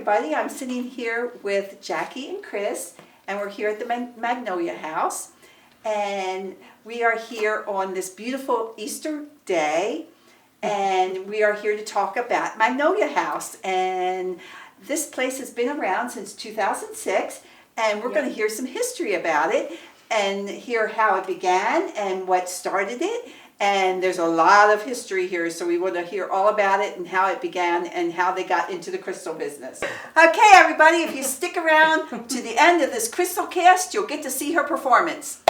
everybody. I'm sitting here with Jackie and Chris, and we're here at the Magnolia House. And we are here on this beautiful Easter day, and we are here to talk about Magnolia House. And this place has been around since 2006, and we're going to hear some history about it and hear how it began and what started it. And there's a lot of history here, so we want to hear all about it and how it began and how they got into the crystal business. Okay, everybody, if you stick around to the end of this crystal cast, you'll get to see her performance.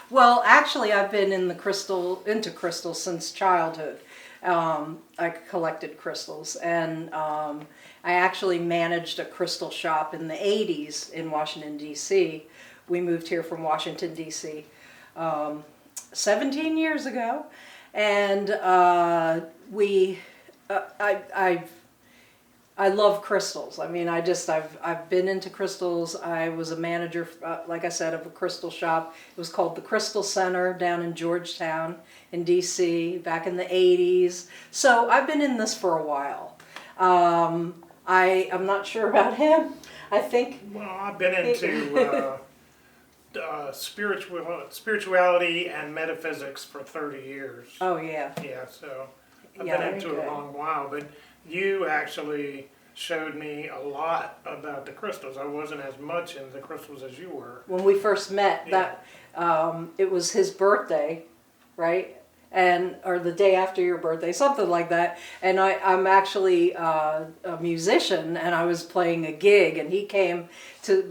Well, actually, I've been into crystals since childhood. I collected crystals, and I actually managed a crystal shop in the 80s in Washington, D.C. We moved here from Washington, D.C. 17 years ago, and I love crystals. I mean, I've been into crystals. I was a manager, like I said, of a crystal shop. It was called the Crystal Center down in Georgetown in DC back in the 80s. So I've been in this for a while. I'm not sure about him. I think. Well, I've been into spirituality and metaphysics for 30 years. Oh yeah. Yeah, so I've been into it a long while, but you actually showed me a lot about the crystals. I wasn't as much into the crystals as you were. When we first met, it was his birthday, right? Or the day after your birthday, something like that. And I'm actually a musician, and I was playing a gig, and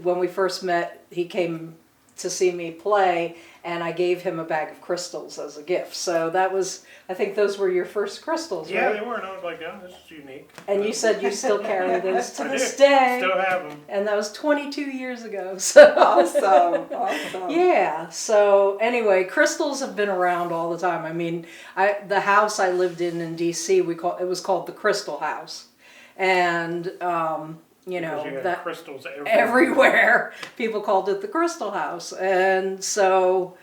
when we first met, he came to see me play, and I gave him a bag of crystals as a gift. So I think those were your first crystals, yeah, right? Yeah, they were, and I was like, oh, this is unique. And you said you still carry those to this day. day. Still have them. And that was 22 years ago. So Awesome. Yeah, so anyway, crystals have been around all the time. I mean, the house I lived in DC, it was called the Crystal House. And you had that crystals everywhere. People called it the Crystal House. And so,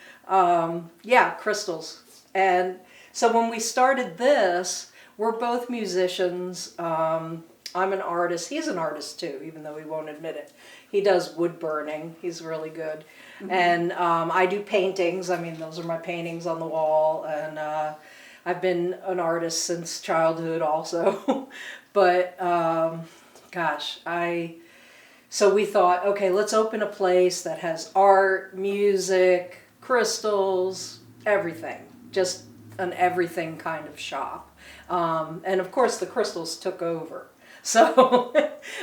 crystals. And so when we started this, we're both musicians. I'm an artist. He's an artist too, even though he won't admit it. He does wood burning. He's really good. Mm-hmm. And I do paintings. I mean, those are my paintings on the wall. And I've been an artist since childhood also. But so we thought, okay, let's open a place that has art, music, crystals, everything. Just an everything kind of shop. And of course the crystals took over. So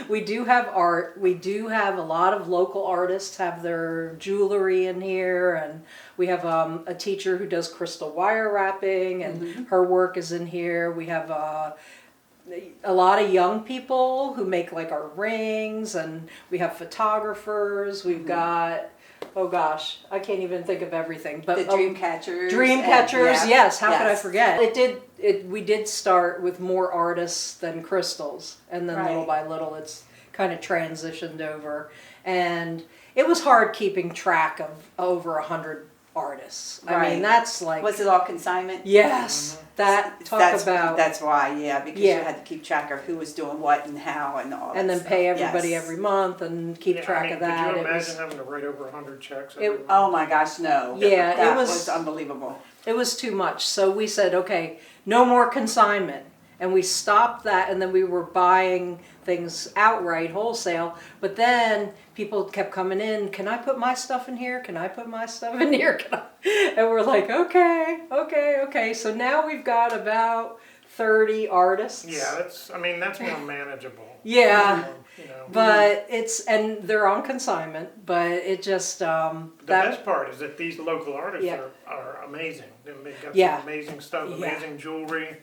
we do have art. We do have a lot of local artists have their jewelry in here, and we have a teacher who does crystal wire wrapping, and her work is in here. We have a lot of young people who make like our rings, and we have photographers. We've got, oh gosh, I can't even think of everything. But the dream catchers. Yes. How could I forget? We did start with more artists than crystals, and then little by little it's kind of transitioned over. And it was hard keeping track of over 100 artists. I mean, that's like... Was it all consignment? Yes. That's why, because you had to keep track of who was doing what and how and all that. And then stuff. pay everybody every month and keep track of that. Could you imagine having to write over 100 checks? Oh my gosh, no. Yeah, that was unbelievable. It was too much. So we said, okay, no more consignment. And we stopped that, and then we were buying things outright, wholesale. But then people kept coming in, can I put my stuff in here? Can I put my stuff in here? And we're like, okay. So now we've got about 30 artists. Yeah, that's more manageable. Yeah. But and they're on consignment, but it just... the best part is that these local artists are amazing. They've got some amazing stuff, amazing jewelry.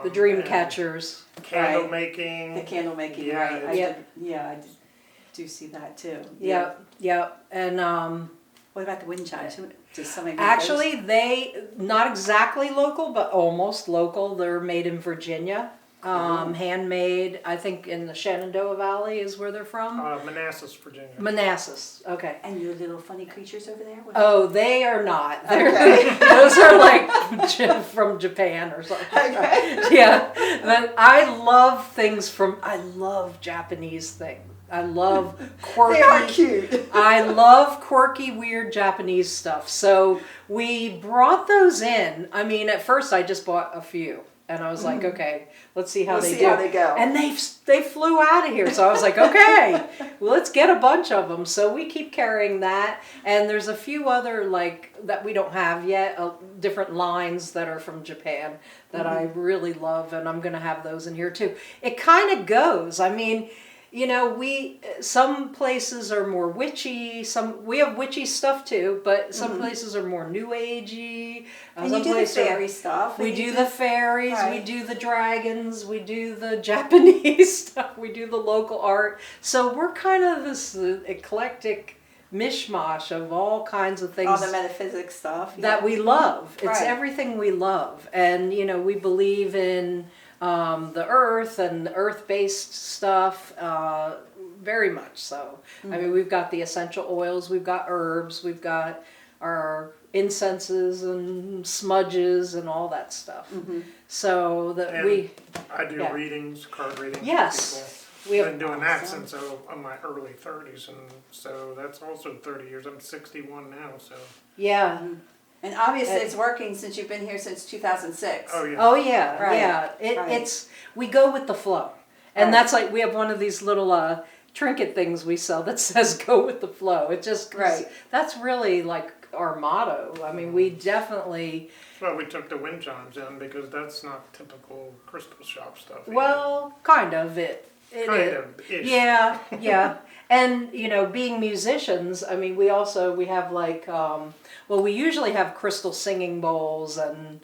The dream catchers. Candle making. The candle making, right. I do see that too. Yep. And what about the wind chimes? Does somebody make actually, they, not exactly local, but almost local. They're made in Virginia. handmade. I think in the Shenandoah Valley is where they're from. Manassas, Virginia. Manassas, okay. And your little funny creatures over there? Oh, they are not. Those are like from Japan or something. Okay. Yeah, but I love Japanese things. I love quirky. They are cute. I love quirky, weird Japanese stuff. So we brought those in. I mean, at first I just bought a few. And I was like, okay, let's see how they do. How they go. And they flew out of here. So I was like, okay, well, let's get a bunch of them. So we keep carrying that. And there's a few other like that we don't have yet, different lines that are from Japan that I really love. And I'm going to have those in here too. It kind of goes. I mean, you know, some places are more witchy. We have witchy stuff too, but some places are more new agey. And you do the fairy stuff. We do the fairies. Right. We do the dragons. We do the Japanese stuff. We do the local art. So we're kind of this eclectic mishmash of all kinds of things. All the metaphysic stuff that we love. It's everything we love, and you know, we believe in. The earth and the earth-based stuff, very much so. I mean, we've got the essential oils, we've got herbs, we've got our incenses and smudges and all that stuff. So that I do readings, card readings. Yes. I've been doing that since my early 30s, and so that's also 30 years. I'm 61 now, so. Yeah. And obviously it's working since you've been here since 2006. Oh yeah. Oh yeah, right. yeah. It's we go with the flow, and that's like we have one of these little trinket things we sell that says "Go with the flow." It just That's really like our motto. I mean, we definitely. Well, we took the wind chimes in because that's not typical crystal shop stuff. Well, kind of it. Kind of ish. Yeah, yeah. And, you know, being musicians, I mean, we have like, well, we usually have crystal singing bowls and,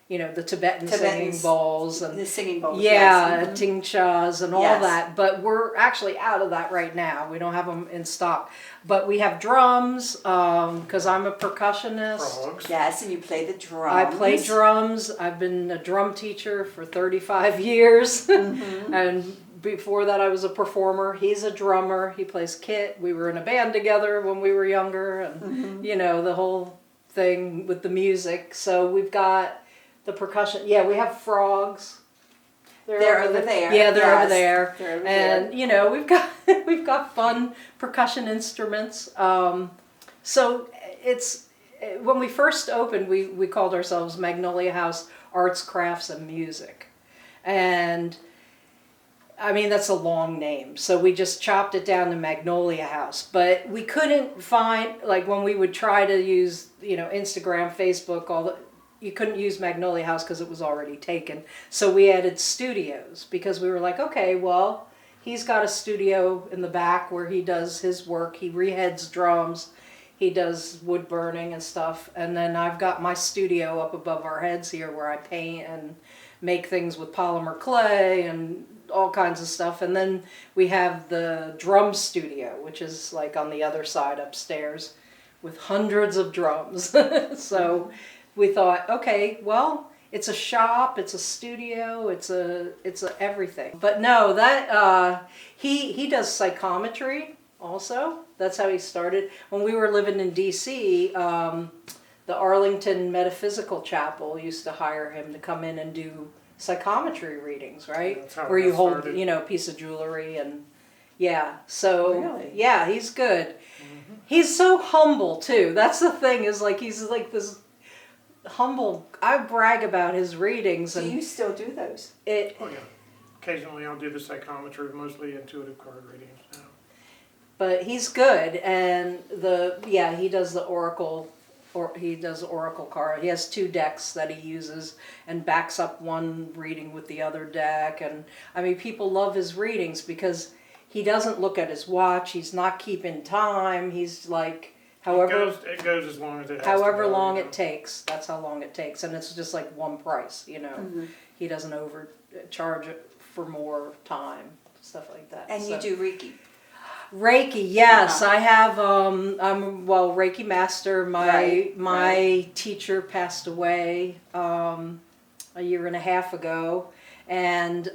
you know, the Tibetan singing bowls. And the singing bowls, yeah, tingshas and all that. But we're actually out of that right now. We don't have them in stock. But we have drums, because I'm a percussionist. Frogs. Yes, and you play the drums. I play drums. I've been a drum teacher for 35 years. And before that I was a performer. He's a drummer. He plays kit. We were in a band together when we were younger. And, you know, the whole thing with the music. So we've got the percussion. Yeah, we have frogs. They're over there. Yeah, they're over there. They're over and there. You know, we've got fun percussion instruments. So it's when we first opened, we called ourselves Magnolia House Arts, Crafts, and Music, and I mean that's a long name. So we just chopped it down to Magnolia House, but we couldn't find like when we would try to use Instagram, Facebook, you couldn't use Magnolia House because it was already taken. So we added studios because we were like, okay, well, he's got a studio in the back where he does his work. He reheads drums. He does wood burning and stuff. And then I've got my studio up above our heads here where I paint and make things with polymer clay and all kinds of stuff. And then we have the drum studio, which is like on the other side upstairs with hundreds of drums. So we thought, okay, well, it's a shop, it's a studio, it's a everything. But no, that he does psychometry also. That's how he started. When we were living in D.C., the Arlington Metaphysical Chapel used to hire him to come in and do psychometry readings, right? That's how where you hold, started. a piece of jewelry and yeah. So Really? yeah, he's good. He's so humble too. That's the thing is like he's like this humble. I brag about his readings. And do you still do those? Oh yeah. Occasionally I'll do the psychometry, mostly intuitive card readings now. But he's good, and he does the oracle, oracle card. He has 2 decks that he uses and backs up one reading with the other deck. And I mean, people love his readings because he doesn't look at his watch. He's not keeping time. He's like. It goes as long as it has however to go, long it takes, that's how long it takes. And it's just like one price, He doesn't overcharge it for more time, stuff like that. And you do Reiki? Reiki, yes. I have, I'm Reiki master. My teacher passed away a year and a half ago, and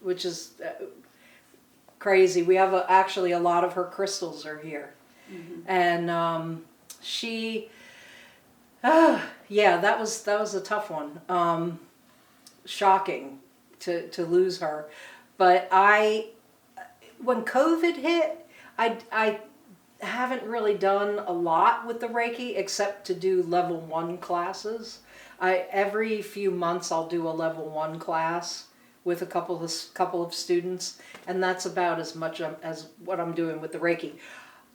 which is crazy. We have actually a lot of her crystals are here, and she, yeah, that was a tough one. Shocking to lose her, but when COVID hit, I haven't really done a lot with the Reiki except to do level 1 classes. Every few months I'll do a level 1 class with a couple of students, and that's about as much as what I'm doing with the Reiki.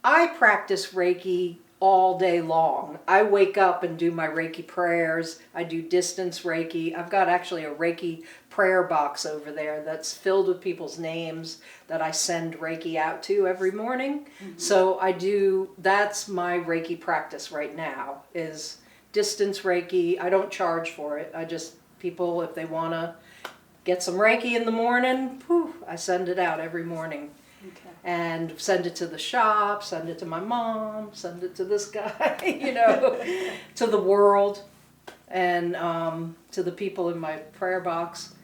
I practice Reiki all day long. I wake up and do my Reiki prayers. I do distance Reiki. I've got actually a Reiki prayer box over there that's filled with people's names that I send Reiki out to every morning. So that's my Reiki practice right now, is distance Reiki. I don't charge for it. People, if they want to get some Reiki in the morning, I send it out every morning. Okay. And send it to the shop, send it to my mom, send it to this guy, to the world, and to the people in my prayer box.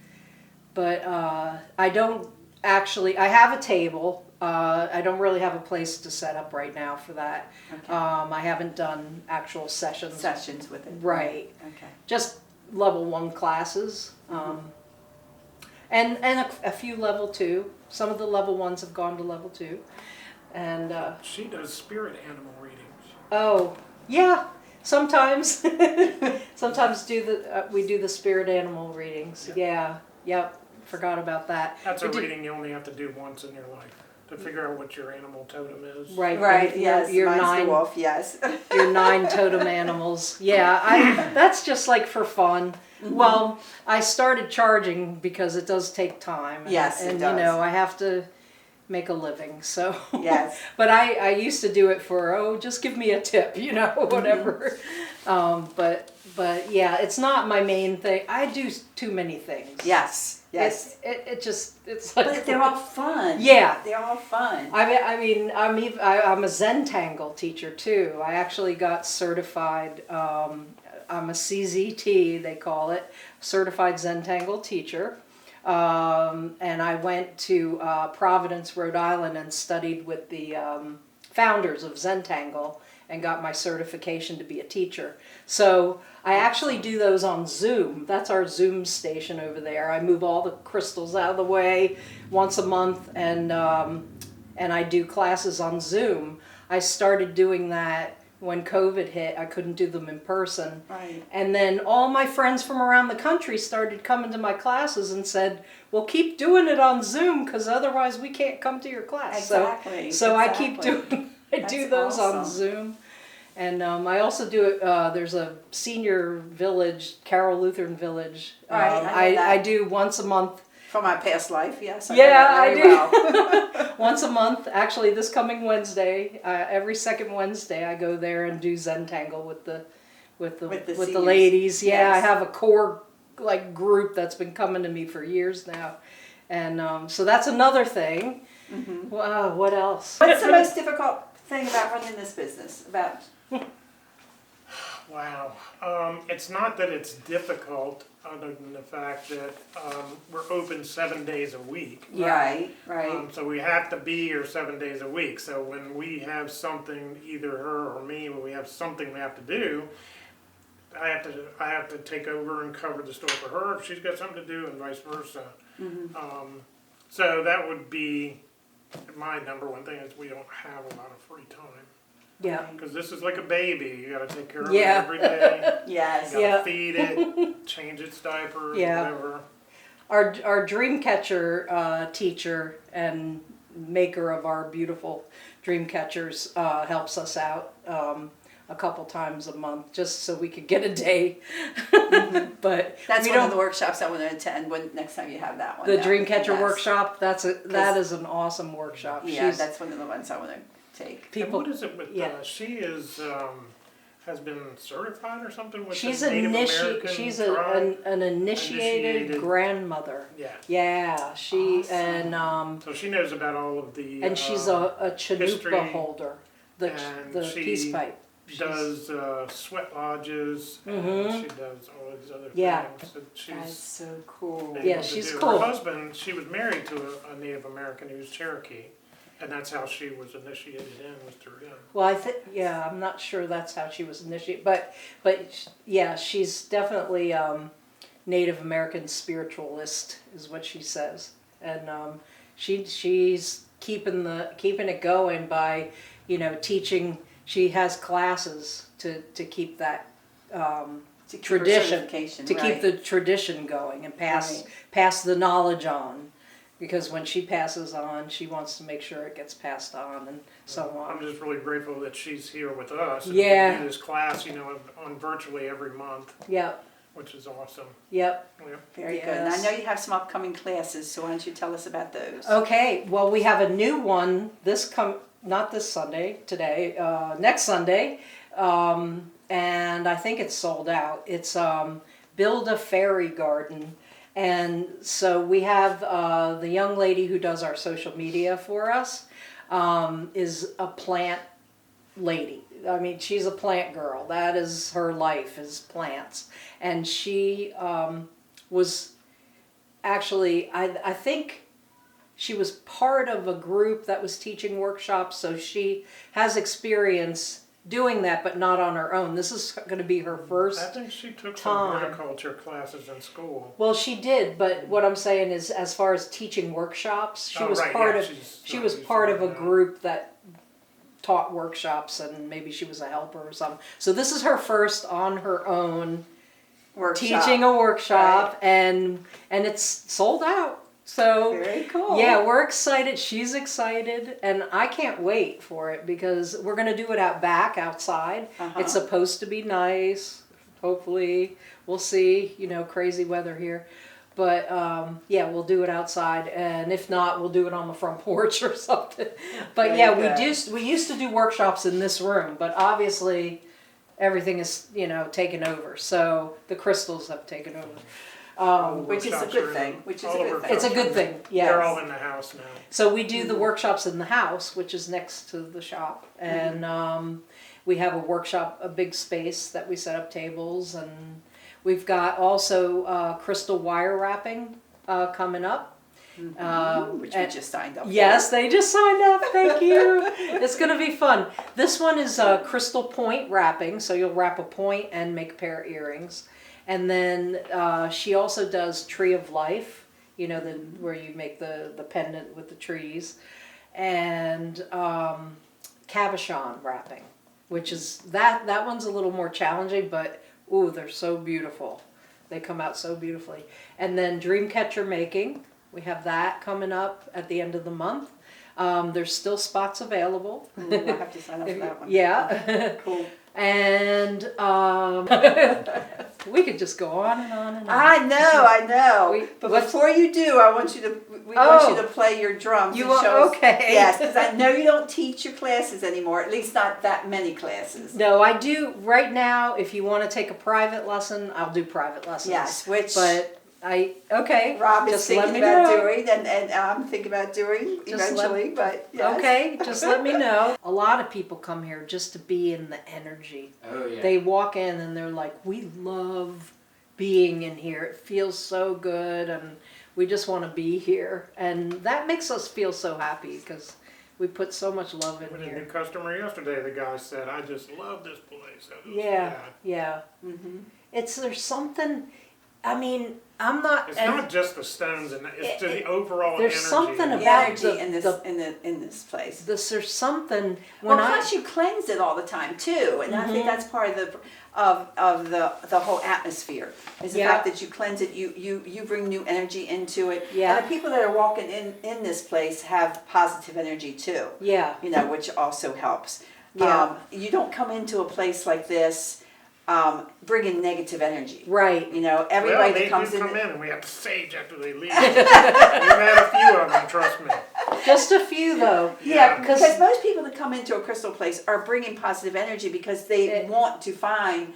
But I don't actually, I have a table. I don't really have a place to set up right now for that. Okay. I haven't done actual sessions with it. Right. Okay. Just level 1 classes. And a few level 2. Some of the level 1s have gone to level 2. And she does spirit animal readings. Oh, yeah. Sometimes. Sometimes we do the spirit animal readings. Yeah. Yep. Forgot about that. That's a reading you only have to do once in your life to figure out what your animal totem is. Right. Yes. Your mine's 9 the wolf. Yes. Your 9 totem animals. Yeah. That's just like for fun. Well, I started charging because it does take time. Yes, and it does. I have to make a living. So yes. But I used to do it for just give me a tip, whatever. But yeah, it's not my main thing. I do too many things. Yes. It's like. But they're all fun. Yeah, they're all fun. I mean, I'm a Zentangle teacher too. I actually got certified. I'm a CZT, they call it, certified Zentangle teacher. And I went to Providence, Rhode Island, and studied with the founders of Zentangle and got my certification to be a teacher. So I actually do those on Zoom. That's our Zoom station over there. I move all the crystals out of the way once a month, and I do classes on Zoom. I started doing that when COVID hit. I couldn't do them in person. Right. And then all my friends from around the country started coming to my classes and said, well, keep doing it on Zoom because otherwise we can't come to your class. Exactly. So I keep doing, I do those awesome. On Zoom. And I also do it, there's a senior village, Carroll Lutheran Village. Right, I do once a month. From my past life, yes. I do. Well. Once a month. Actually, this coming Wednesday, every second Wednesday, I go there and do Zentangle with the ladies. Yeah, yes. I have a core group that's been coming to me for years now, and so that's another thing. Mm-hmm. Wow, what else? What's the most difficult thing about running this business? Wow. It's not that it's difficult, other than the fact that we're open 7 days a week. Right. So we have to be here 7 days a week. So when we have something, either her or me, when we have something we have to do, I have to take over and cover the store for her if she's got something to do, and vice versa. Mm-hmm. So that would be my number one thing, is we don't have a lot of free time. Yeah. Because this is like a baby. You got to take care of it every day. Yes. You got to feed it, change its diapers, whatever. Our dream catcher teacher and maker of our beautiful dream catchers helps us out a couple times a month just so we could get a day. Mm-hmm. But that's one of the workshops I want to attend next time you have that one. The dream catcher workshop. That is an awesome workshop. Yeah, that's one of the ones I want to take. People, and what is it with? She is has been certified or something with she's the Native American She's tribe? an initiated grandmother. Yeah. Yeah. She awesome. And so she knows about all of the and she's a Chanupa holder. The peace pipe. does sweat lodges, and she does all these other Yeah. things that she's That's so cool. able Yeah, to she's do. cool. Her husband, she was married to a Native American who was Cherokee, and that's how she was initiated in, was through him. Well, I think, yeah, I'm not sure that's how she was initiated, but yeah, she's definitely Native American spiritualist, is what she says, and she's keeping it going by, teaching. She has classes to keep that To keep her tradition, certification, to right. keep the tradition going and pass the knowledge on. Because when she passes on, she wants to make sure it gets passed on and so I'm on. just really grateful that she's here with us. And Yeah. we do this class, on virtually every month, Yep, which is awesome. yep. Yep. Very good. And I Yes. know you have some upcoming classes, so why don't you tell us about those? Okay, well, we have a new one not this Sunday, today, next Sunday, and I think it's sold out. It's Build a Fairy Garden. And so we have the young lady who does our social media for us is a plant lady. I mean, she's a plant girl. That is her life, is plants. And she was actually, I think she was part of a group that was teaching workshops, so she has experience doing that, but not on her own. This is going to be her first. I think she took some time. horticulture classes in school. Well, she did, but what I'm saying is, as far as teaching workshops, she was part of a group that taught workshops, and maybe she was a helper or something. So this is her first on her own teaching a workshop, and it's sold out. So Very cool. yeah, we're excited. She's excited, and I can't wait for it because we're going to do it out back outside. It's supposed to be nice. Hopefully, we'll see. Crazy weather here, but yeah, we'll do it outside, and if not, we'll do it on the front porch or something. But Very yeah, good. we used to do workshops in this room, but obviously, everything is taken over. So the crystals have taken over. Which is a good thing. It's a good thing, yes. They're all in the house now. So we do the workshops in the house, which is next to the shop, and we have a big space that we set up tables, and we've got also crystal wire wrapping coming up. Which we just signed up for. Yes, they just signed up. Thank you. It's going to be fun. This one is crystal point wrapping, so you'll wrap a point and make a pair of earrings. And then she also does Tree of Life, where you make the pendant with the trees, and cabochon wrapping, which is that one's a little more challenging, but ooh, they're so beautiful. They come out so beautifully. And then Dreamcatcher making, we have that coming up at the end of the month. There's still spots available. Ooh, I'll have to sign up for that one. Yeah. Cool. And we could just go on and on and on. I know. But before you do, I want you to want you to play your drums. You and show us. okay? Yes, because I know you don't teach your classes anymore. At least not that many classes. No, I do right now. If you want to take a private lesson, I'll do private lessons. Yes, which Just Rob is let thinking me about know. doing, and I'm thinking about doing eventually. But yes. Okay, just let me know. A lot of people come here just to be in the energy. Oh yeah. They walk in and they're like, we love being in here. It feels so good, and we just want to be here. And that makes us feel so happy because we put so much love in We had a new here. customer yesterday. The guy said, "I just love this place." Yeah. There's something. I mean, I'm not. It's not just the stones, and it's the overall there's energy. something The about energy in this place. There's something Well, plus you cleanse it all the time too, and I think that's part of the whole atmosphere. Is the fact that you cleanse it, you bring new energy into it. Yeah. And the people that are walking in this place have positive energy too. Yeah. Which also helps. Yeah. You don't come into a place like this bringing negative energy. Right. Everybody they that comes do in. come in, and we have to sage after they leave. We've had a few of them, trust me. Just a few though. Yeah, because most people that come into a crystal place are bringing positive energy because they want to find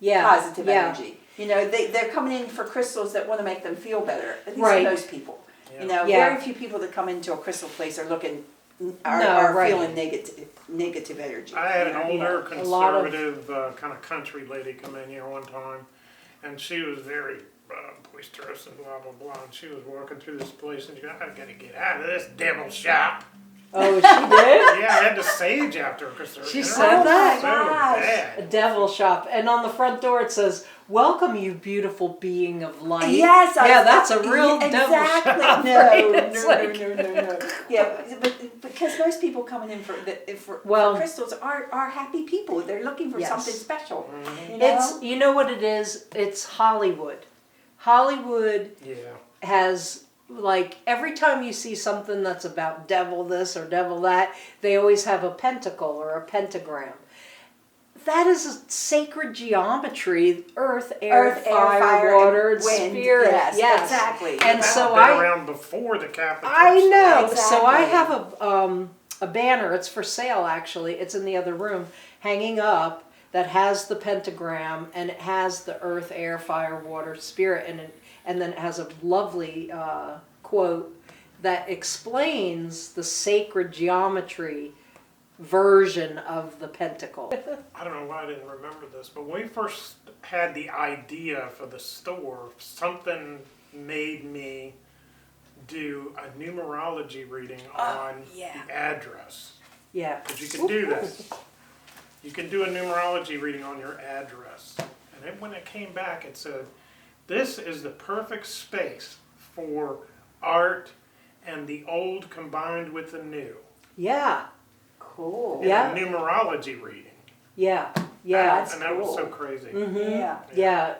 positive energy. They're coming in for crystals that want to make them feel better. At least most people. Yeah. Very few people that come into a crystal place are looking are right. feeling negative energy. I had an older A lot of- conservative kind of country lady come in here one time, and she was very boisterous and blah blah blah. And she was walking through this place, and she goes, "I gotta get out of this devil shop." Oh, she did? Yeah, I had to sage after her because She said that? so Gosh. A bad. devil shop. And on the front door it says, "Welcome, you beautiful being of light." Yes, Yeah, that's a real devil exactly. shop. No, right? no, It's no, like- no. Yeah, but because most people coming in for Well- crystals are happy people. They're looking for Yes. something special. Mhm. You know? It's, you know what it is? It's Hollywood. Hollywood Yeah. has, like, every time you see something that's about devil this or devil that, they always have a pentacle or a pentagram. That is a sacred geometry: earth, air, fire, water, and wind. spirit. Yes, exactly. And That's so been I- around before the Catholic I Church. know. So I Exactly. have a banner. It's for sale, actually. It's in the other room, hanging up, that has the pentagram, and it has the earth, air, fire, water, spirit, and then it has a lovely quote that explains the sacred geometry version of the pentacle. I don't know why I didn't remember this, but when we first had the idea for the store, something made me do a numerology reading on yeah. the address. Yeah. Because you can do that. You can do a numerology reading on your address. And then when it came back, it said, this is the perfect space for art and the old combined with the new. Yeah. Cool. In Yeah. a numerology reading. Yeah. Yeah. That's and that was so cool. crazy. Mhm. Yeah. Yeah.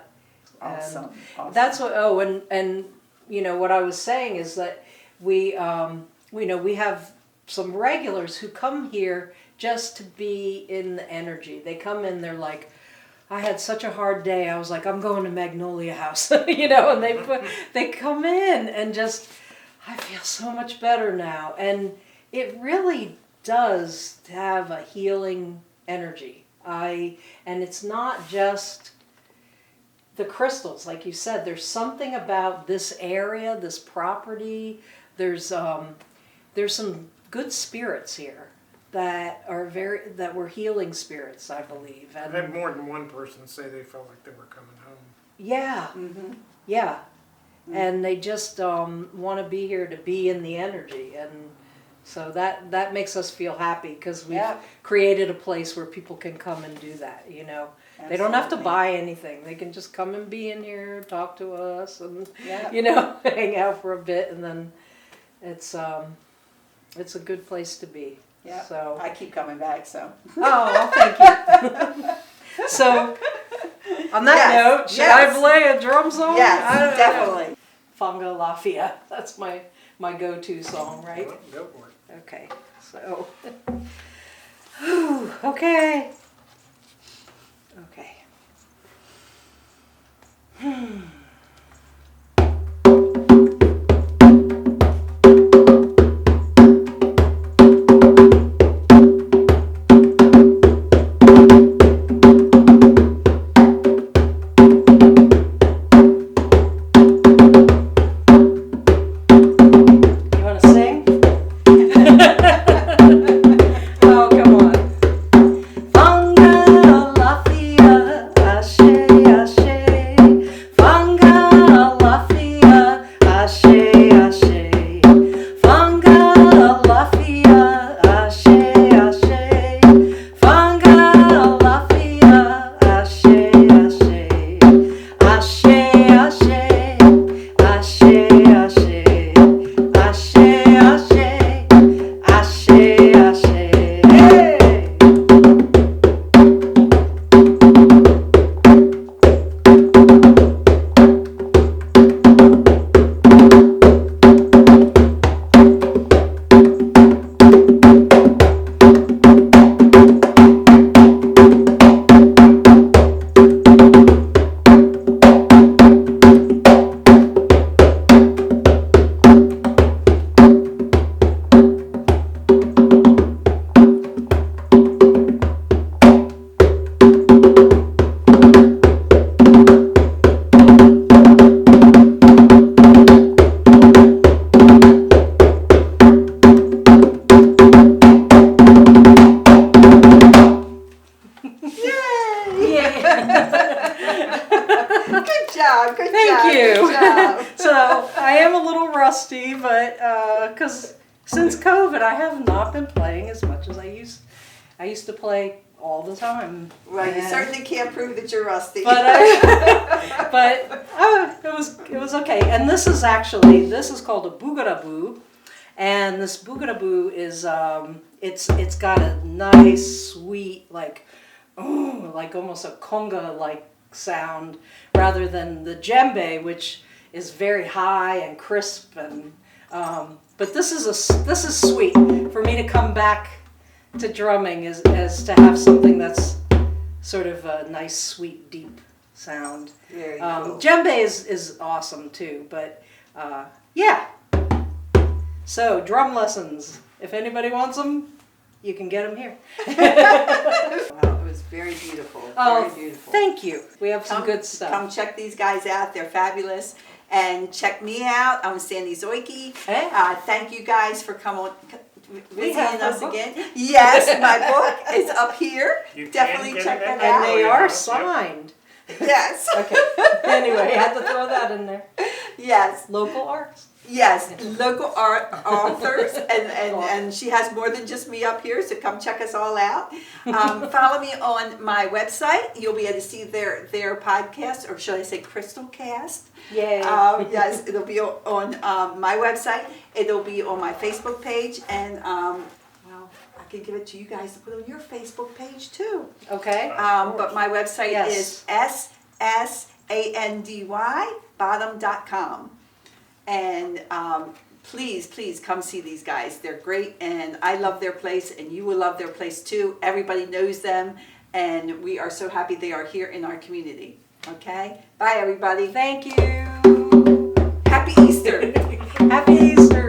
Awesome. Awesome. That's what. Oh, and you know what I was saying is that we have some regulars who come here just to be in the energy. They come in, they're like, I had such a hard day. I was like, I'm going to Magnolia House, and they come in and just, I feel so much better now, and it really does have a healing energy. And it's not just the crystals, like you said. There's something about this area, this property. There's some good spirits here that were healing spirits, I believe. I've And had more than one person say they felt like they were coming home. yeah, Mm-hmm. yeah, and they just want to be here to be in the energy, and so that makes us feel happy because we've Yeah. created a place where people can come and do that. They don't have to Absolutely. buy anything. They can just come and be in here, talk to us, and Yeah. hang out for a bit, and then it's a good place to be. Yeah. So I keep coming back, so. oh, thank you. So on that Yes, note, should yes. I play a drum song? Yes, I don't know. definitely. Fango Lafia. That's my go-to song, right? Well, go for it. Okay. So okay. Okay. You want to sing? Oh, come on. Thank you. Good job. So I am a little rusty, but because since COVID, I have not been playing as much as I used. I used to play all the time. Well, you And- certainly can't prove that you're rusty. But it was okay. And this is called a boogaraboo, and this boogaraboo is it's got a nice sweet like almost a conga like sound rather than the djembe, which is very high and crisp and but this is sweet for me to come back to drumming is to have something that's sort of a nice sweet deep sound. Very cool. Djembe is awesome too, but yeah. So drum lessons, if anybody wants them, you can get them here. Wow, it was very beautiful. Oh, Very beautiful. thank you. We have some good stuff. Come check these guys out. They're fabulous. And check me out. I'm Sandy Zoicki. Hey. Thank you guys for We have visiting a us book. again. Yes, my book is up here. You can Definitely get check it that at And out. they Yep. are signed. Yes. Okay. Anyway, I had to throw that in there. Yes. Local arts. Yes, local art authors, and she has more than just me up here, so come check us all out. Follow me on my website. You'll be able to see their podcast, or should I say Crystal Cast? Yay. Yes, it'll be on my website. It'll be on my Facebook page, and well, I can give it to you guys to put on your Facebook page too. Okay. But my website Yes. is ssandy.bottom.com. And please come see these guys. They're great, and I love their place, and you will love their place too. Everybody knows them, and we are so happy they are here in our community. Okay? Bye, everybody. Thank you. Happy Easter. Happy Easter.